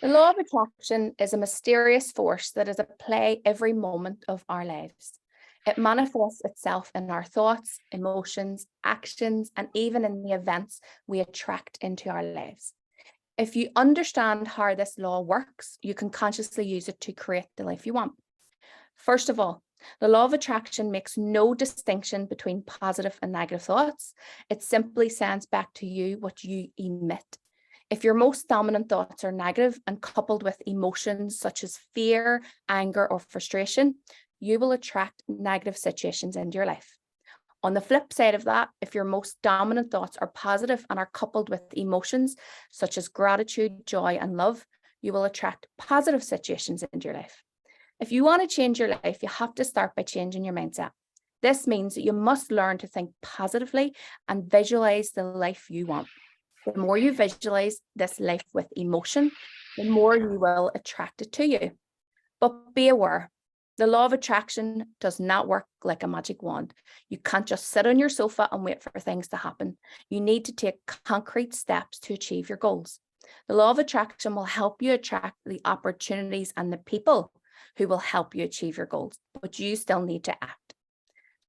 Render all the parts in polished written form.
The law of attraction is a mysterious force that is at play every moment of our lives. It manifests itself in our thoughts, emotions, actions, and even in the events we attract into our lives. If you understand how this law works, you can consciously use it to create the life you want. First of all, the law of attraction makes no distinction between positive and negative thoughts. It simply sends back to you what you emit. If your most dominant thoughts are negative and coupled with emotions such as fear, anger, or frustration, you will attract negative situations into your life. On the flip side of that, if your most dominant thoughts are positive and are coupled with emotions such as gratitude, joy, and love, you will attract positive situations into your life. If you want to change your life, you have to start by changing your mindset. This means that you must learn to think positively and visualize the life you want. The more you visualize this life with emotion, the more you will attract it to you. But be aware, the law of attraction does not work like a magic wand. You can't just sit on your sofa and wait for things to happen. You need to take concrete steps to achieve your goals. The law of attraction will help you attract the opportunities and the people who will help you achieve your goals, but you still need to act.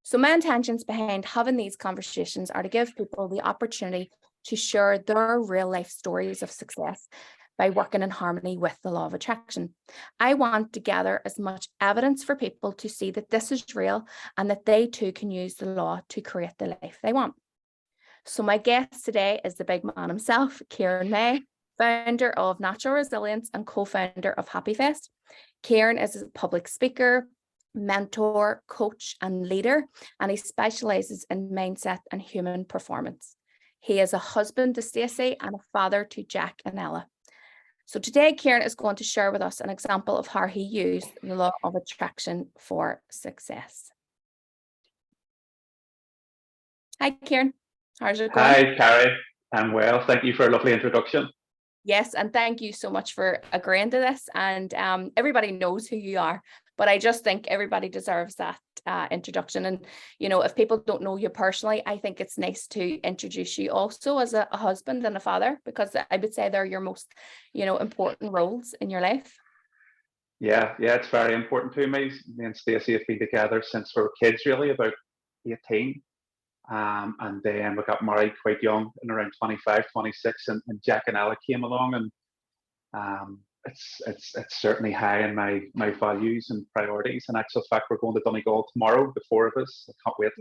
So my intentions behind having these conversations are to give people the opportunity to share their real life stories of success by working in harmony with the law of attraction. I want to gather as much evidence for people to see that this is real and that they too can use the law to create the life they want. So my guest today is the big man himself, Ciaran May, founder of Natural Resilience and co-founder of Happy Fest. Ciaran is a public speaker, mentor, coach, and leader, and he specializes in mindset and human performance. He is a husband to Stacey and a father to Jack and Ella. So today, Ciaran is going to share with us an example of how he used the law of attraction for success. Hi, Ciaran. How's it going? Hi, Carrie. I'm well. Thank you for a lovely introduction. Yes, and thank you so much for agreeing to this. And everybody knows who you are, but I just think everybody deserves that introduction. And, you know, if people don't know you personally, I think it's nice to introduce you also as a husband and a father, because I would say they're your most, you know, important roles in your life. Yeah, it's very important to me. Me and Stacey have been together since we were kids, really, about 18. And then we got married quite young, in around 25, 26, and Jack and Ella came along, and it's certainly high in my values and priorities. In actual fact, we're going to Donegal tomorrow, the four of us. I can't wait.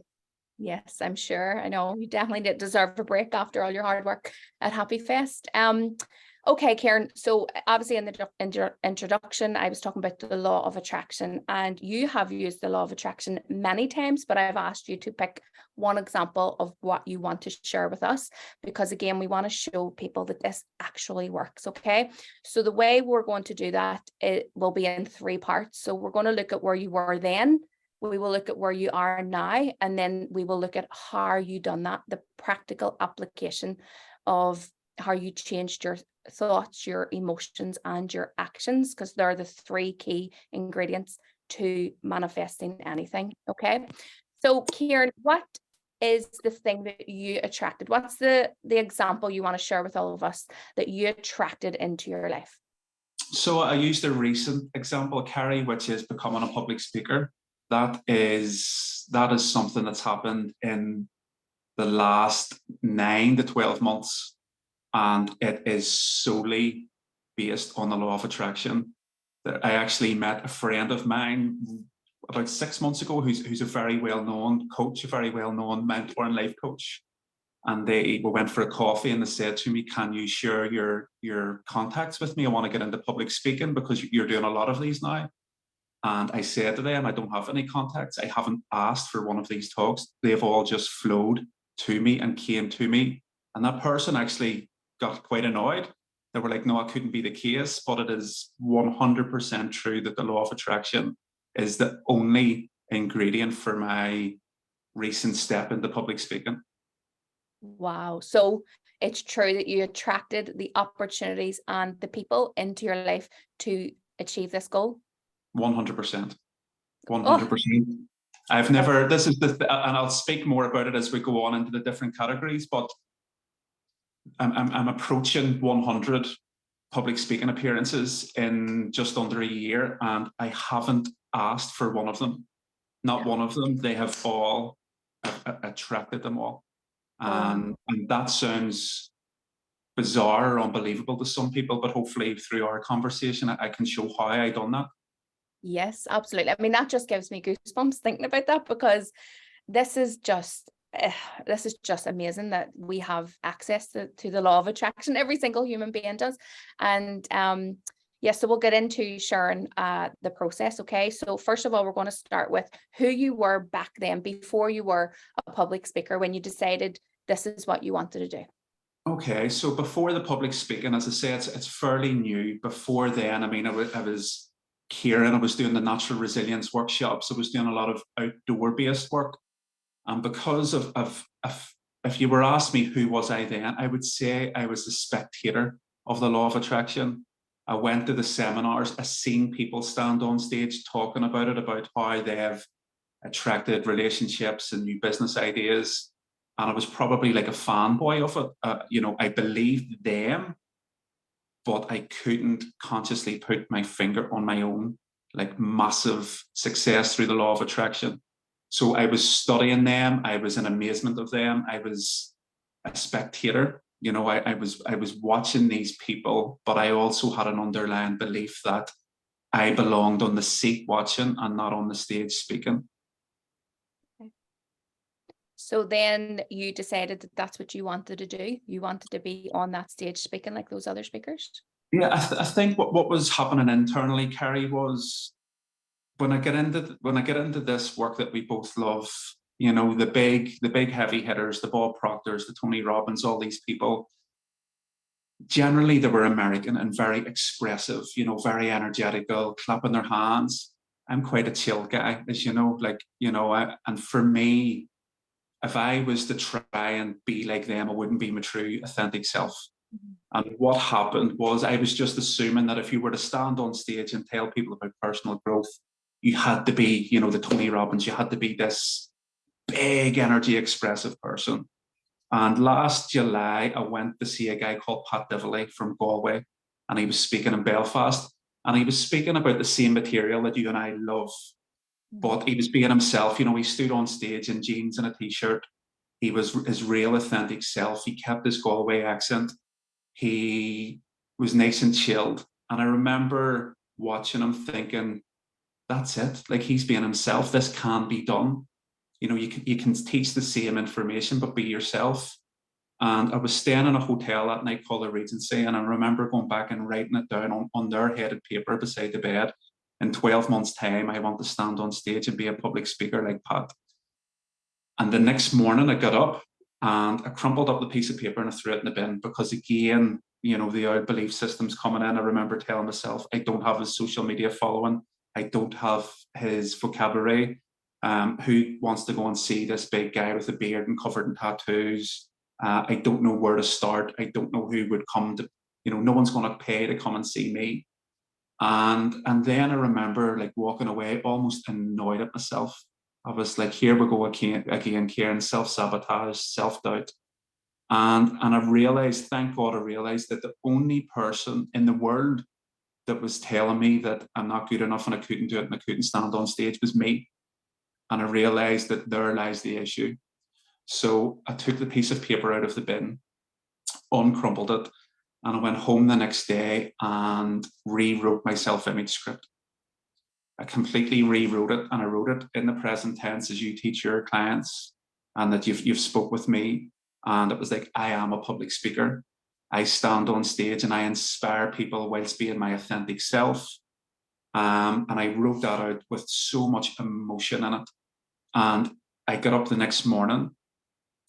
Yes, I'm sure. I know you definitely deserve a break after all your hard work at Happy Fest. Okay, Ciaran, so obviously in the introduction, I was talking about the law of attraction, and you have used the law of attraction many times, but I've asked you to pick one example of what you want to share with us, because again, we want to show people that this actually works, okay? So the way we're going to do that, it will be in three parts. So we're going to look at where you were then, we will look at where you are now, and then we will look at how you done that, the practical application of how you changed your thoughts, your emotions, and your actions, because they're the three key ingredients to manifesting anything. Okay, so Ciaran, what is the thing that you attracted? What's the example you want to share with all of us that you attracted into your life? So I used a recent example, Carrie, which is becoming a public speaker. That is something that's happened in the last 9 to 12 months. And it is solely based on the law of attraction. I actually met a friend of mine about 6 months ago who's a very well-known coach, a very well-known mentor and life coach. And we went for a coffee, and they said to me, "Can you share your contacts with me? I want to get into public speaking because you're doing a lot of these now." And I said to them, "I don't have any contacts. I haven't asked for one of these talks. They've all just flowed to me and came to me." And that person actually got quite annoyed. They were like, "No, it couldn't be the case." But it is 100% true that the law of attraction is the only ingredient for my recent step into public speaking. Wow. So it's true that you attracted the opportunities and the people into your life to achieve this goal? 100%. 100%. I've never, this is and I'll speak more about it as we go on into the different categories, but I'm approaching 100 public speaking appearances in just under a year, and I haven't asked for one of them. Not one of them. They have all attracted them all. And that sounds bizarre or unbelievable to some people, but hopefully through our conversation, I can show how I done that. Yes, absolutely. I mean, that just gives me goosebumps thinking about that, because this is just amazing that we have access to the law of attraction. Every single human being does. And yes, so we'll get into, Ciaran, the process. Okay, so first of all, we're going to start with who you were back then, before you were a public speaker, when you decided this is what you wanted to do. Okay, so before the public speaking, as I say, it's fairly new. Before then, I mean, I was Ciaran, I was doing the natural resilience workshops. I was doing a lot of outdoor-based work. And because of if you were asked me who was I then, I would say I was a spectator of the law of attraction. I went to the seminars, I seen people stand on stage talking about it, about how they have attracted relationships and new business ideas. And I was probably like a fanboy of it. You know, I believed them, but I couldn't consciously put my finger on my own, like, massive success through the law of attraction. So I was studying them. I was in amazement of them. I was a spectator. You know, I was watching these people, but I also had an underlying belief that I belonged on the seat watching and not on the stage speaking. So then you decided that that's what you wanted to do. You wanted to be on that stage speaking like those other speakers. Yeah, I think what was happening internally, Carrie, was when I get into this work that we both love, you know, the big heavy hitters, the Bob Proctors, the Tony Robbins, all these people. Generally, they were American and very expressive, you know, very energetical, clapping their hands. I'm quite a chill guy, as you know, like, you know, and for me, if I was to try and be like them, I wouldn't be my true, authentic self. And what happened was I was just assuming that if you were to stand on stage and tell people about personal growth, you had to be, you know, the Tony Robbins, you had to be this big energy expressive person. And last July, I went to see a guy called Pat Divilly from Galway, and he was speaking in Belfast, and he was speaking about the same material that you and I love, but he was being himself. You know, he stood on stage in jeans and a t-shirt. He was his real authentic self. He kept his Galway accent. He was nice and chilled. And I remember watching him thinking, that's it. Like, he's being himself. This can be done. You know, you can teach the same information, but be yourself. And I was staying in a hotel that night called the Regency, and I remember going back and writing it down on their headed paper beside the bed. In 12 months' time, I want to stand on stage and be a public speaker like Pat. And the next morning, I got up and I crumpled up the piece of paper and I threw it in the bin, because, again, you know, the old belief systems coming in. I remember telling myself, I don't have his social media following. I don't have his vocabulary. Who wants to go and see this big guy with a beard and covered in tattoos? I don't know where to start. I don't know who would come to, you know, no one's going to pay to come and see me. And then I remember, like, walking away almost annoyed at myself. I was like, here we go again, Ciaran, self-sabotage, self-doubt. And I realized, thank God I realized, that the only person in the world that was telling me that I'm not good enough and I couldn't do it and I couldn't stand on stage was me. And I realized that there lies the issue. So I took the piece of paper out of the bin, uncrumpled it, and I went home the next day and rewrote my self-image script. I completely rewrote it, and I wrote it in the present tense as you teach your clients, and that you've spoke with me. And it was like, I am a public speaker. I stand on stage and I inspire people whilst being my authentic self. And I wrote that out with so much emotion in it. And I got up the next morning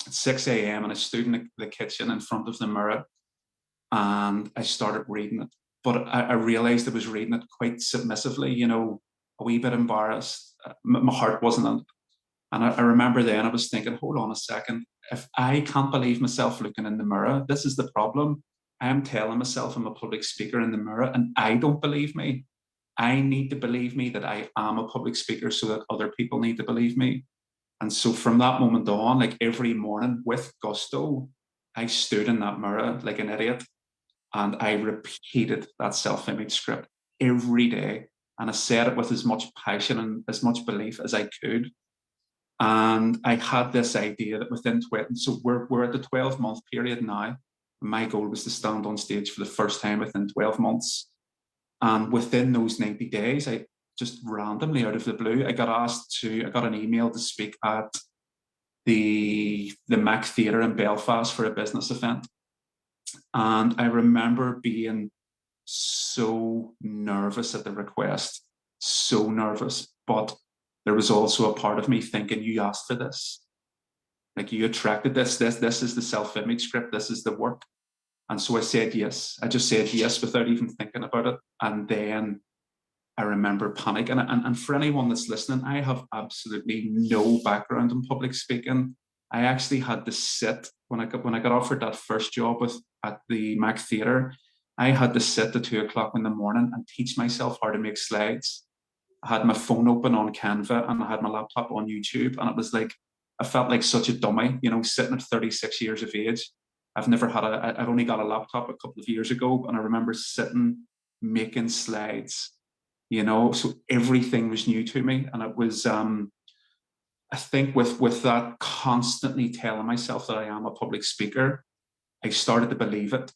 at 6 a.m. and I stood in the kitchen in front of the mirror and I started reading it. But I realized I was reading it quite submissively, you know, a wee bit embarrassed. My heart wasn't in it. And I remember then I was thinking, hold on a second. If I can't believe myself looking in the mirror, this is the problem. I am telling myself I'm a public speaker in the mirror and I don't believe me. I need to believe me that I am a public speaker so that other people need to believe me. And so from that moment on, like every morning with gusto, I stood in that mirror like an idiot And I repeated that self-image script every day. And I said it with as much passion and as much belief as I could. And I had this idea that within 12, so we're at the 12-month period now. My goal was to stand on stage for the first time within 12 months. And within those 90 days, I just randomly out of the blue, I got an email to speak at the Mac Theatre in Belfast for a business event. And I remember being so nervous at the request, so nervous, but there was also a part of me thinking, you asked for this. Like, you attracted this is the self-image script, this is the work. And so I said yes. I just said yes without even thinking about it. And then I remember panicking. And for anyone that's listening, I have absolutely no background in public speaking. I actually had to sit when I got offered that first job at the Mac Theatre. I had to sit at 2 o'clock in the morning and teach myself how to make slides. I had my phone open on Canva and I had my laptop on YouTube, and it was like, I felt like such a dummy, sitting at 36 years of age. I've only got a laptop a couple of years ago, and I remember sitting making slides, so everything was new to me. And it was, I think with that constantly telling myself that I am a public speaker, I started to believe it.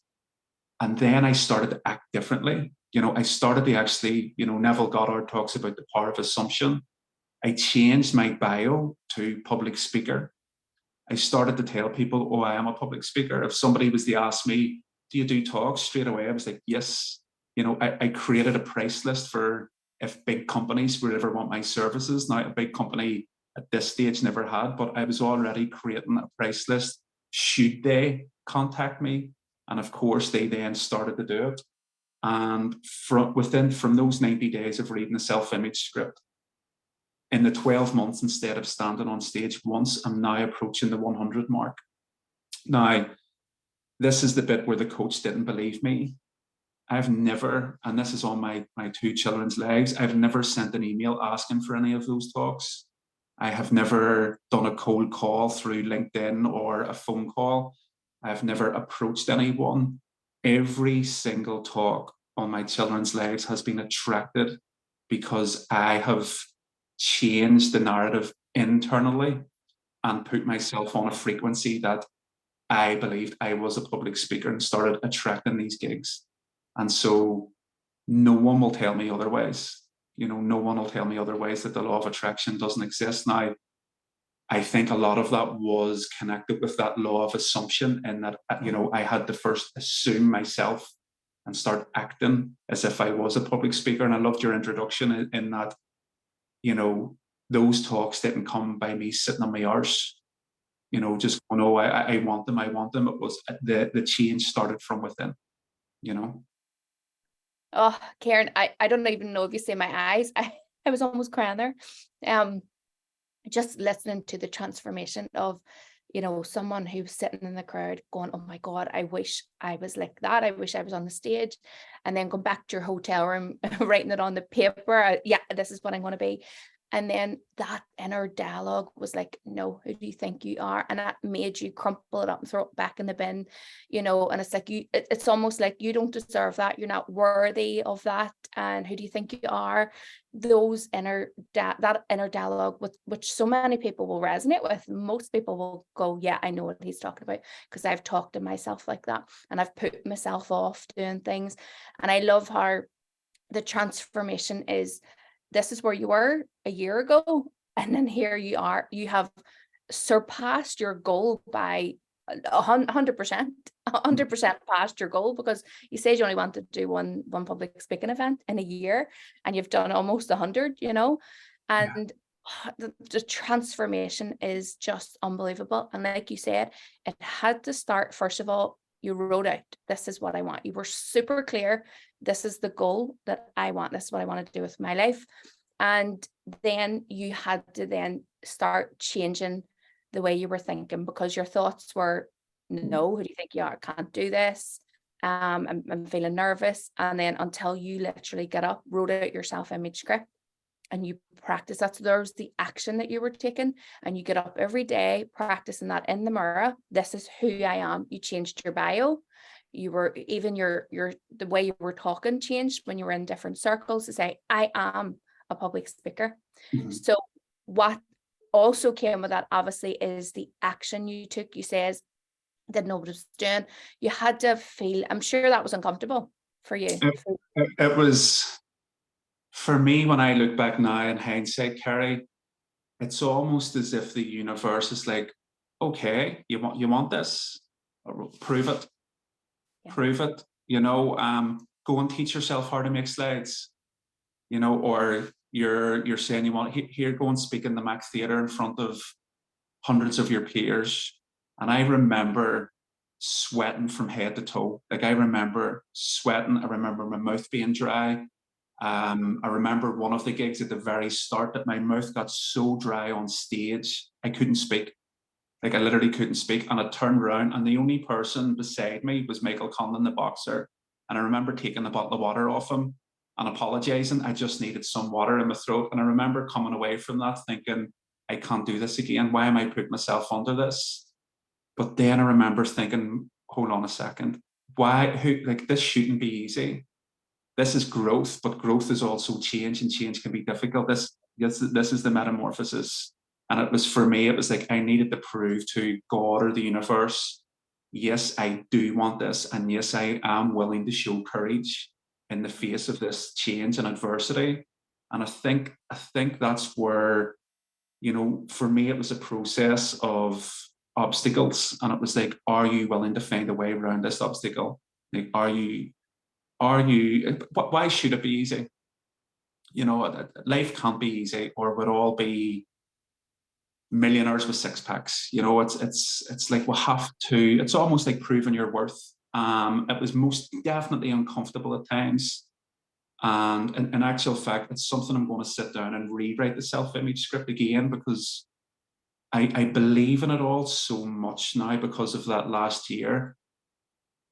And then I started to act differently. I started to actually, Neville Goddard talks about the power of assumption. I changed my bio to public speaker. I started to tell people, oh, I am a public speaker. If somebody was to ask me, do you do talks? Straight away, I was like, yes. I created a price list for if big companies would ever want my services. Now, a big company at this stage never had, but I was already creating a price list should they contact me. And of course, they then started to do it. And from those 90 days of reading the self-image script, in the 12 months, instead of standing on stage once, I'm now approaching the 100 mark. Now, this is the bit where the coach didn't believe me. I've never, and this is on my 2 children's legs, I've never sent an email asking for any of those talks. I have never done a cold call through LinkedIn or a phone call. I've never approached anyone. Every single talk on my children's legs has been attracted because I have changed the narrative internally and put myself on a frequency that I believed I was a public speaker and started attracting these gigs. And so no one will tell me otherwise. No one will tell me otherwise that the law of attraction doesn't exist. Now, I think a lot of that was connected with that law of assumption, and that, I had to first assume myself and start acting as if I was a public speaker. And I loved your introduction in that, those talks didn't come by me sitting on my arse, just going, oh, I want them. It was the change started from within, Oh, Ciaran, I don't even know if you see my eyes. I was almost crying there. Just listening to the transformation of, someone who's sitting in the crowd going, oh my God, I wish I was like that. I wish I was on the stage. And then going back to your hotel room, writing it on the paper. Yeah, this is what I'm going to be. And then that inner dialogue was like, no, who do you think you are? And that made you crumple it up and throw it back in the bin, and it's like, it's almost like you don't deserve that. You're not worthy of that. And who do you think you are? Those that inner dialogue, with which so many people will resonate with. Most people will go, yeah, I know what he's talking about, because I've talked to myself like that and I've put myself off doing things. And I love how the transformation is, this is where you were a year ago, and then here you are. You have surpassed your goal by 100%, 100% past your goal, because you said you only wanted to do one public speaking event in a year, and you've done almost 100. And the transformation is just unbelievable. And like you said, it had to start, first of all, you wrote out, this is what I want. You were super clear. This is the goal that I want. This is what I want to do with my life. And then you had to then start changing the way you were thinking, because your thoughts were, no, who do you think you are? I can't do this. I'm feeling nervous. And then until you literally get up, wrote out your self-image script, and you practice that. So there was the action that you were taking, and you get up every day practicing that in the mirror. This is who I am. You changed your bio. you were, even the way you were talking changed when you were in different circles to say, I am a public speaker. Mhm. So what also came with that, obviously, is the action you took. You says, didn't know what I was doing. You had to feel, I'm sure that was uncomfortable for you. It was, for me, when I look back now in hindsight, Carrie, it's almost as if the universe is like, okay, you want this? Prove it. Yeah. Prove it. Go and teach yourself how to make slides. Or you're saying you want, here, go and speak in the Mac Theatre in front of hundreds of your peers. And I remember sweating from head to toe. Like, I remember sweating. I remember my mouth being dry. I remember one of the gigs at the very start that my mouth got so dry on stage, I couldn't speak. Like, I literally couldn't speak. And I turned around, and the only person beside me was Michael Conlon, the boxer. And I remember taking the bottle of water off him and apologizing. I just needed some water in my throat. And I remember coming away from that thinking, I can't do this again. Why am I putting myself under this? But then I remember thinking, hold on a second. This shouldn't be easy. This is growth, but growth is also change, and change can be difficult. This is the metamorphosis. And it was, for me, it was like I needed to prove to God or the universe, yes, I do want this. And yes, I am willing to show courage in the face of this change and adversity. And I think that's where, for me, it was a process of obstacles. And it was like, are you willing to find a way around this obstacle? Like, why should it be easy? Life can't be easy, or we'd all be millionaires with six packs. It's like we have to, it's almost like proving your worth. It was most definitely uncomfortable at times. And in actual fact, it's something I'm going to sit down and rewrite the self-image script again, because I believe in it all so much now because of that last year.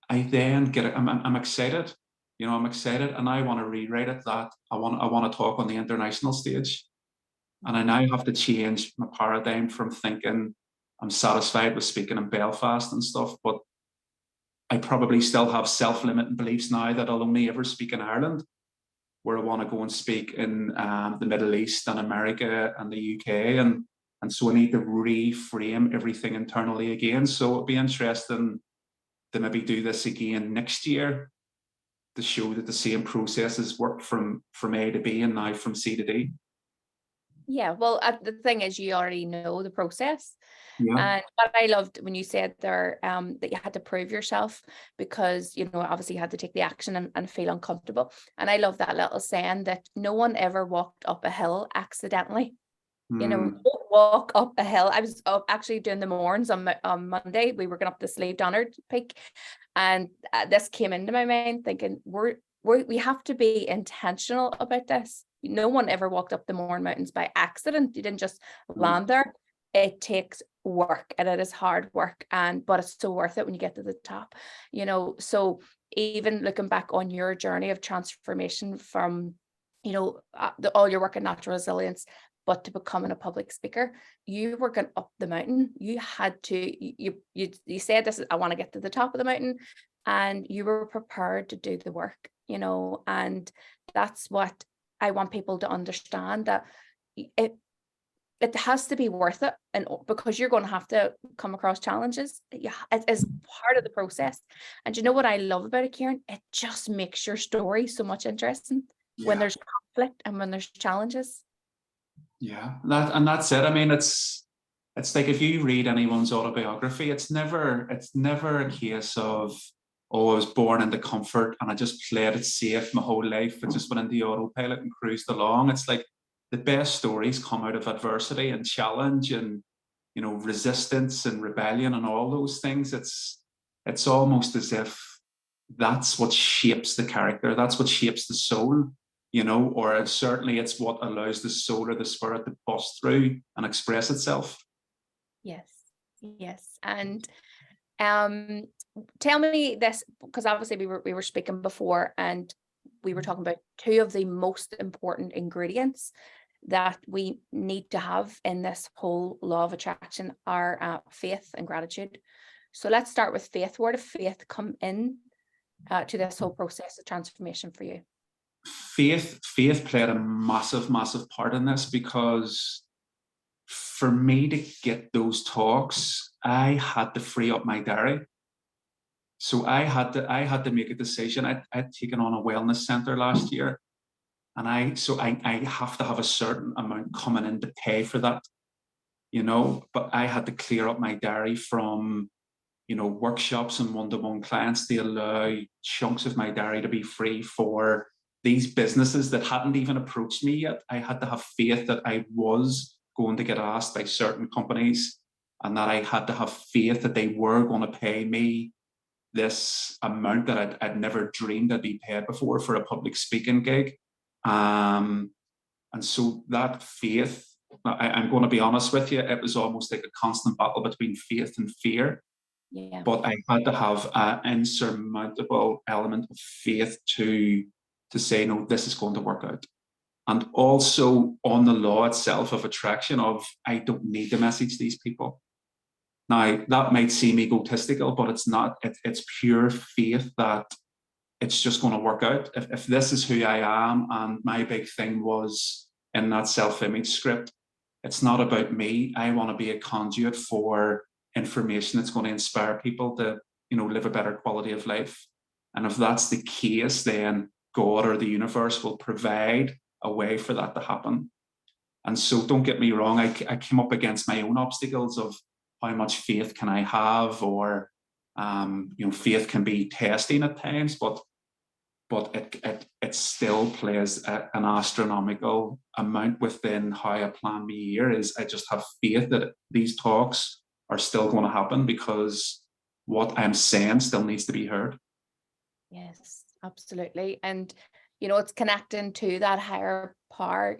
I then get it. I'm excited. I'm excited, and I want to rewrite it. That I want to talk on the international stage, and I now have to change my paradigm from thinking I'm satisfied with speaking in Belfast and stuff, but I probably still have self-limiting beliefs now that I'll only ever speak in Ireland, where I want to go and speak in the Middle East and America and the UK, and so I need to reframe everything internally again. So it'll be interesting to maybe do this again next year to show that the same processes work from A to B and now from C to D. Yeah, well, the thing is, you already know the process. Yeah. And what I loved when you said there, that you had to prove yourself because, obviously you had to take the action and feel uncomfortable. And I love that little saying that no one ever walked up a hill accidentally. Don't walk up a hill. I was actually doing the morns on Monday. We were going up the Slave Donard Peak, and this came into my mind thinking we have to be intentional about this. No one ever walked up the Mourne Mountains by accident. You didn't just land there. It takes work, and it is hard work, but it's so worth it when you get to the top. So even looking back on your journey of transformation from all your work in natural resilience, but to becoming a public speaker, you were going up the mountain. You had to, you said, this is, I want to get to the top of the mountain, and you were prepared to do the work, and that's what I want people to understand, that it has to be worth it. And because you're going to have to come across challenges, yeah, it is part of the process. And you know what I love about it, Ciaran? It just makes your story so much interesting when there's conflict and when there's challenges. Yeah, that's it. I mean, it's like if you read anyone's autobiography, it's never a case of, oh, I was born into comfort and I just played it safe my whole life. I just went into autopilot and cruised along. It's like the best stories come out of adversity and challenge and resistance and rebellion and all those things. It's almost as if that's what shapes the character. That's what shapes the soul. Or certainly it's what allows the soul or the spirit to bust through and express itself. Yes. And tell me this, because obviously we were speaking before, and we were talking about two of the most important ingredients that we need to have in this whole law of attraction are faith and gratitude. So let's start with faith. Where did faith come in to this whole process of transformation for you? Faith played a massive part in this, because for me to get those talks, I had to free up my diary. So I had to make a decision. I'd taken on a wellness center last year, and I have to have a certain amount coming in to pay for that, but I had to clear up my diary from, workshops and one-to-one clients to allow chunks of my diary to be free for these businesses that hadn't even approached me yet. I had to have faith that I was going to get asked by certain companies, and that I had to have faith that they were going to pay me this amount that I'd never dreamed I'd be paid before for a public speaking gig. And so that faith, I'm going to be honest with you, it was almost like a constant battle between faith and fear. Yeah. But I had to have an insurmountable element of faith to say, no, this is going to work out. And also on the law itself of attraction of, I don't need to message these people. Now, that might seem egotistical, but it's not. It's pure faith that it's just going to work out. If this is who I am, and my big thing was in that self-image script, it's not about me. I want to be a conduit for information that's going to inspire people to, live a better quality of life. And if that's the case, then God or the universe will provide a way for that to happen. And so don't get me wrong, I came up against my own obstacles of how much faith can I have, or faith can be testing at times, but it still plays an astronomical amount within how I plan my year. Is I just have faith that these talks are still going to happen, because what I'm saying still needs to be heard. Yes, absolutely. And, it's connecting to that higher power,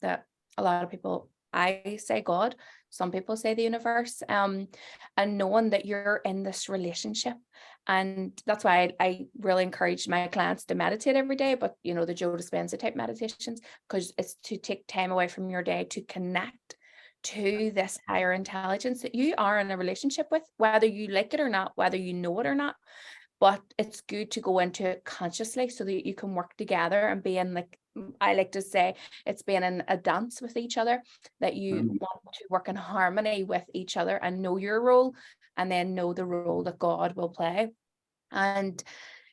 that a lot of people, I say God, some people say the universe, and knowing that you're in this relationship. And that's why I really encourage my clients to meditate every day, but, the Joe Dispenza type meditations, because it's to take time away from your day to connect to this higher intelligence that you are in a relationship with, whether you like it or not, whether you know it or not. But it's good to go into it consciously so that you can work together and be in, like I like to say, it's being in a dance with each other, that you want to work in harmony with each other and know your role, and then know the role that God will play. And,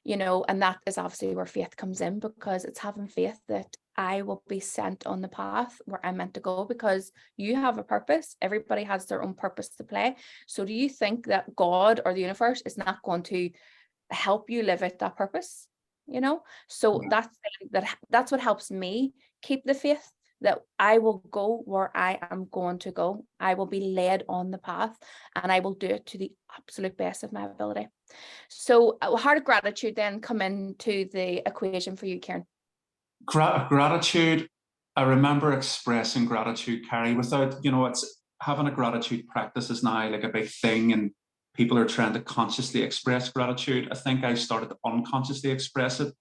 and that is obviously where faith comes in, because it's having faith that I will be sent on the path where I'm meant to go, because you have a purpose. Everybody has their own purpose to play. So do you think that God or the universe is not going to help you live out that purpose? So that's what helps me keep the faith, that I will go where I am going to go. I will be led on the path, and I will do it to the absolute best of my ability. So how did gratitude then come into the equation for you, Ciaran? Gratitude. I remember expressing gratitude, Carrie, without, it's having a gratitude practice is now like a big thing, and people are trying to consciously express gratitude. I think I started to unconsciously express it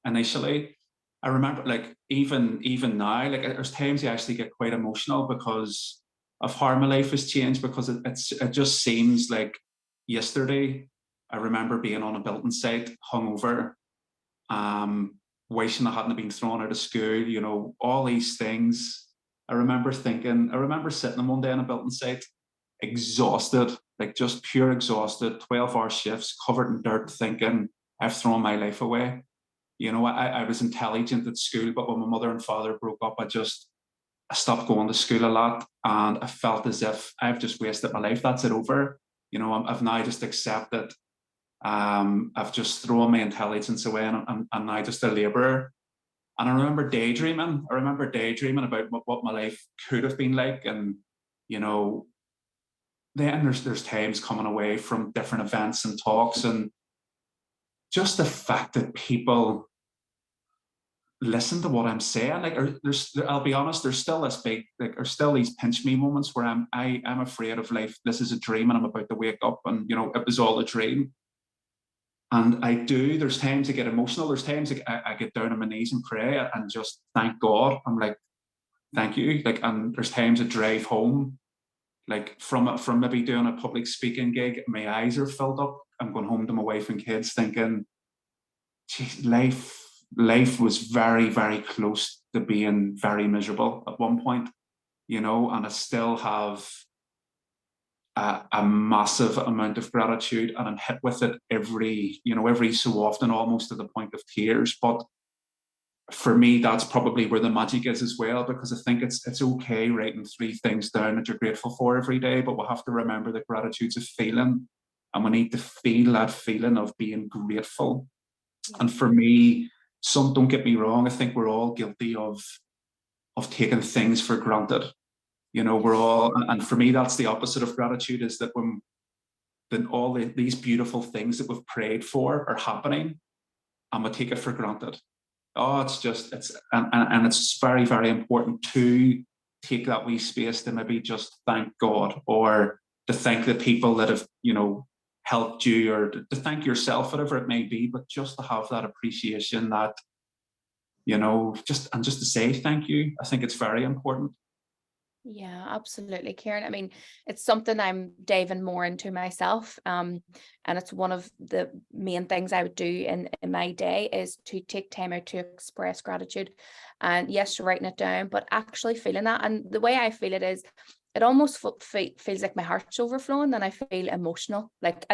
initially. I remember, like, even now, like, there's times you actually get quite emotional because of how my life has changed, because it just seems like yesterday. I remember being on a building site, hungover, wishing I hadn't been thrown out of school, all these things. I remember sitting one day on a building site, exhausted, like just pure exhausted, 12-hour shifts, covered in dirt, thinking, I've thrown my life away. I was intelligent at school, but when my mother and father broke up, I stopped going to school a lot, and I felt as if I've just wasted my life. That's it, over. I've now just accepted. I've just thrown my intelligence away, and I'm now just a labourer. And I remember daydreaming. About what my life could have been like, and then there's times coming away from different events and talks, and just the fact that people listen to what I'm saying. Like, I'll be honest, there's still this big, like, there's still these pinch me moments where I'm afraid of life. This is a dream, and I'm about to wake up, and it was all a dream. And there's times I get emotional. There's times I get down on my knees and pray and just thank God. I'm like, thank you. Like, and there's times I drive home, like from maybe doing a public speaking gig, my eyes are filled up. I'm going home to my wife and kids thinking, geez, life was very, very close to being very miserable at one point, you know, and I still have a massive amount of gratitude, and I'm hit with it every so often, almost to the point of tears. But for me, that's probably where the magic is as well, because I think it's okay writing 3 things down that you're grateful for every day, but we have to remember that gratitude's a feeling, and we need to feel that feeling of being grateful. Yeah. And for me, don't get me wrong, I think we're all guilty of taking things for granted. You know, we're all, and for me, that's the opposite of gratitude, is that when then all these beautiful things that we've prayed for are happening, and we take it for granted. Oh, and it's very, very important to take that wee space to maybe just thank God, or to thank the people that have, you know, helped you, or to thank yourself, whatever it may be, but just to have that appreciation, that, you know, just to say thank you. I think it's very important. Yeah, absolutely, Ciaran. I mean, it's something I'm diving more into myself. And it's one of the main things I would do in my day, is to take time out to express gratitude. And yes, you're writing it down, but actually feeling that. And the way I feel it is, it almost feels like my heart's overflowing, and I feel emotional. Like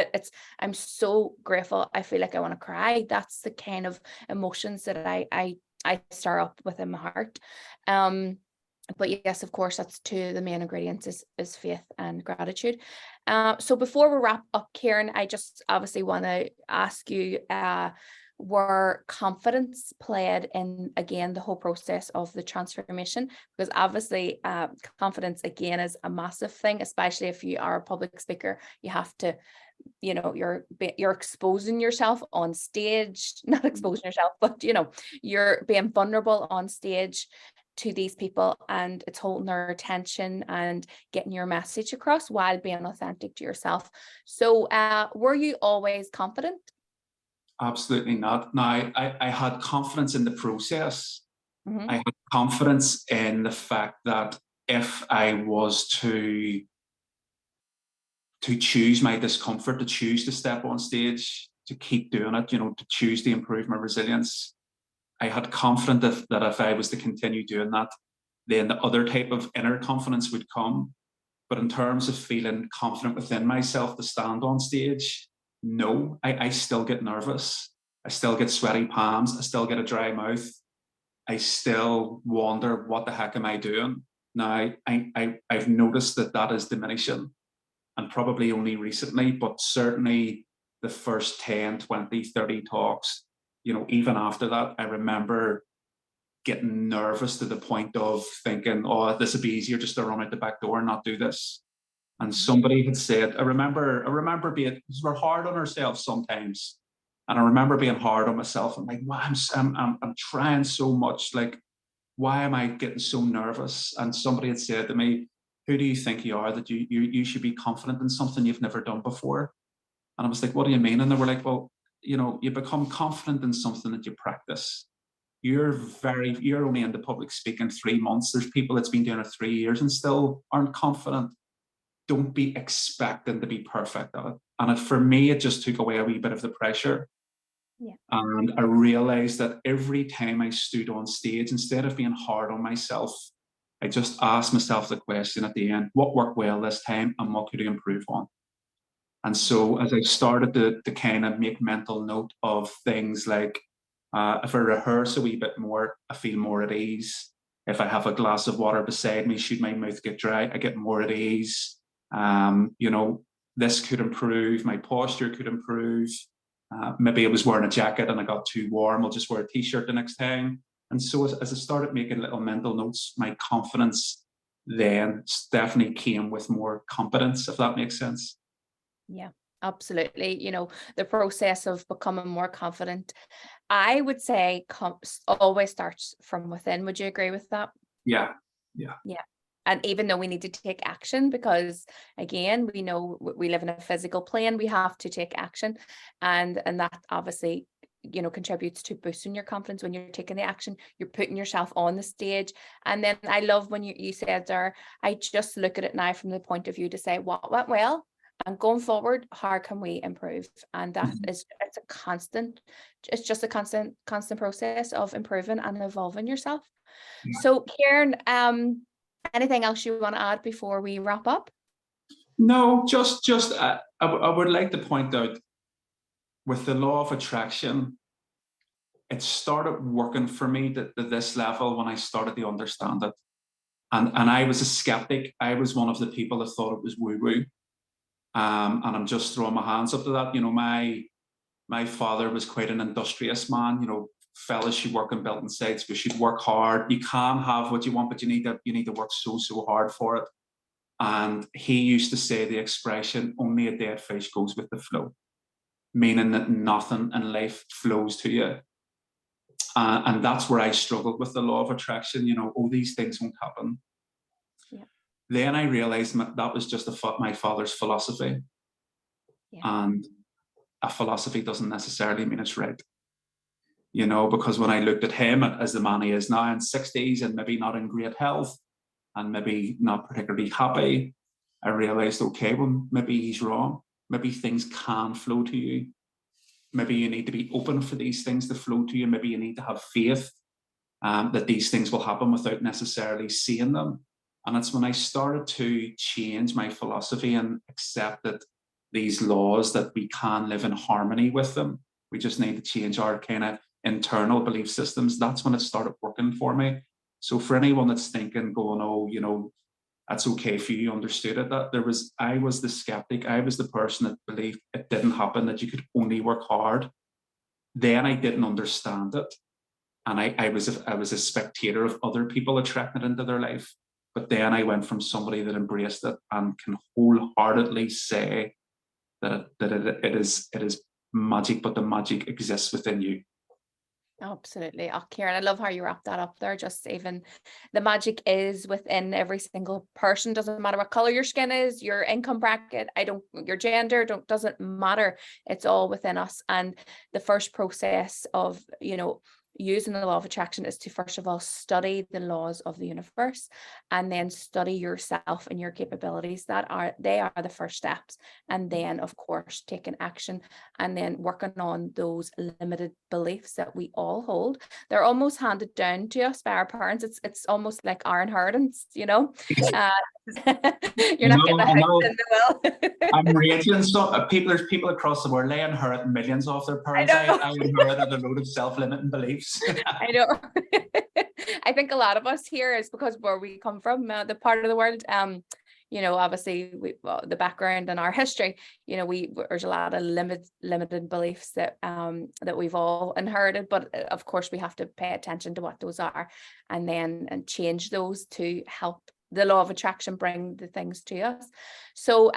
I'm so grateful. I feel like I want to cry. That's the kind of emotions that I stir up within my heart. But yes, of course, that's 2 of the main ingredients is faith and gratitude. So before we wrap up, Ciaran, I just obviously want to ask you, were confidence played in, again, the whole process of the transformation? Because obviously confidence, again, is a massive thing, especially if you are a public speaker. You have to, you know, you're exposing yourself on stage, not exposing yourself, but, you know, you're being vulnerable on stage to these people, and it's holding their attention and getting your message across while being authentic to yourself. So were you always confident? Absolutely not. Now, I had confidence in the process. Mm-hmm. I had confidence in the fact that if I was to choose my discomfort, to choose to step on stage, to keep doing it, you know, to choose to improve my resilience, I had confidence that if I was to continue doing that, then the other type of inner confidence would come. But in terms of feeling confident within myself to stand on stage, no, I still get nervous. I still get sweaty palms. I still get a dry mouth. I still wonder, what the heck am I doing? Now, I've noticed that is diminishing, and probably only recently, but certainly the first 10, 20, 30 talks, you know, even after that, I remember getting nervous to the point of thinking, oh, this would be easier just to run out the back door and not do this. And somebody had said, I remember being, because we're hard on ourselves sometimes. And I remember being hard on myself. I'm like, wow, I'm trying so much. Like, why am I getting so nervous? And somebody had said to me, who do you think you are that you should be confident in something you've never done before? And I was like, what do you mean? And they were like, well, you know, you become confident in something that you practice. You're only into public speaking 3 months. There's people that's been doing it 3 years and still aren't confident. Don't be expecting to be perfect at it. And for me, it just took away a wee bit of the pressure. Yeah. And I realized that every time I stood on stage, instead of being hard on myself, I just asked myself the question at the end, what worked well this time and what could I improve on? And so as I started to kind of make mental note of things like, if I rehearse a wee bit more, I feel more at ease. If I have a glass of water beside me, should my mouth get dry, I get more at ease. You know, this could improve, my posture could improve. Maybe I was wearing a jacket and I got too warm, I'll just wear a t-shirt the next time. And so as I started making little mental notes, my confidence then definitely came with more competence, if that makes sense. Yeah, absolutely. You know, the process of becoming more confident, I would say, always starts from within. Would you agree with that? Yeah. Yeah. And even though we need to take action, because again, we know we live in a physical plane, we have to take action. And that obviously, you know, contributes to boosting your confidence. When you're taking the action, you're putting yourself on the stage. And then I love when you said there, I just look at it now from the point of view to say what went well And going forward, how can we improve? And that is, it's just a constant process of improving and evolving yourself. Yeah. So Ciaran, anything else you want to add before we wrap up? No, just I would like to point out, with the law of attraction, it started working for me at this level when I started to understand it. And I was a skeptic. I was one of the people that thought it was woo-woo. And I'm just throwing my hands up to that. You know, my father was quite an industrious man. You know, fellas should work in building sites. We should work hard. You can have what you want, but you need to work so hard for it. And he used to say the expression, "Only a dead fish goes with the flow," meaning that nothing in life flows to you. And that's where I struggled with the law of attraction. You know, oh, these things won't happen. Yeah. Then I realized that was just my father's philosophy. Yeah. And a philosophy doesn't necessarily mean it's right. You know, because when I looked at him as the man he is now in 60s and maybe not in great health and maybe not particularly happy, I realized, okay, well, maybe he's wrong. Maybe things can flow to you. Maybe you need to be open for these things to flow to you. Maybe you need to have faith that these things will happen without necessarily seeing them. And it's when I started to change my philosophy and accept that these laws, that we can live in harmony with them. We just need to change our kind of internal belief systems. That's when it started working for me. So for anyone that's thinking, going, oh, you know, that's okay for you, understood it, that I was the skeptic. I was the person that believed it didn't happen, that you could only work hard. Then I didn't understand it. And I was a spectator of other people attracting it into their life. But then I went from somebody that embraced it and can wholeheartedly say that it is magic, but the magic exists within you. Absolutely. Oh, Ciaran, I love how you wrap that up there. Just even the magic is within every single person. Doesn't matter what color your skin is, your income bracket, your gender, doesn't matter. It's all within us. And the first process of, you know, using the law of attraction is to, first of all, study the laws of the universe, and then study yourself and your capabilities. They are the first steps. And then, of course, taking action and then working on those limited beliefs that we all hold. They're almost handed down to us by our parents. It's almost like our inheritance, you know. You're not getting a house in the will. I'm raging. So there's people across the world, they inherit millions off their parents. I inherited a load of self-limiting beliefs. I know. I think a lot of us here is because where we come from, the part of the world, you know, obviously the background and our history, you know, there's a lot of limited beliefs that we've all inherited, but of course we have to pay attention to what those are and change those to help the law of attraction bring the things to us. So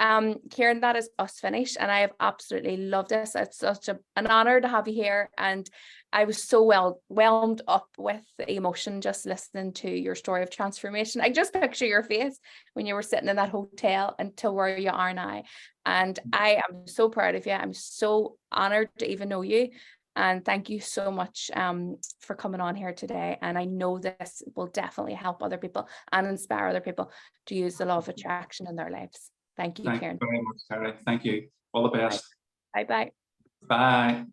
Ciaran, that is us finished, and I have absolutely loved this. It's such an honor to have you here, and I was so whelmed up with emotion just listening to your story of transformation. I just picture your face when you were sitting in that hotel until where you are now, and I am so proud of you. I'm so honored to even know you. And thank you so much for coming on here today. And I know this will definitely help other people and inspire other people to use the law of attraction in their lives. Thank you, Ciaran. Thank you very much, Terry. Thank you. All the best. Bye-bye. Bye.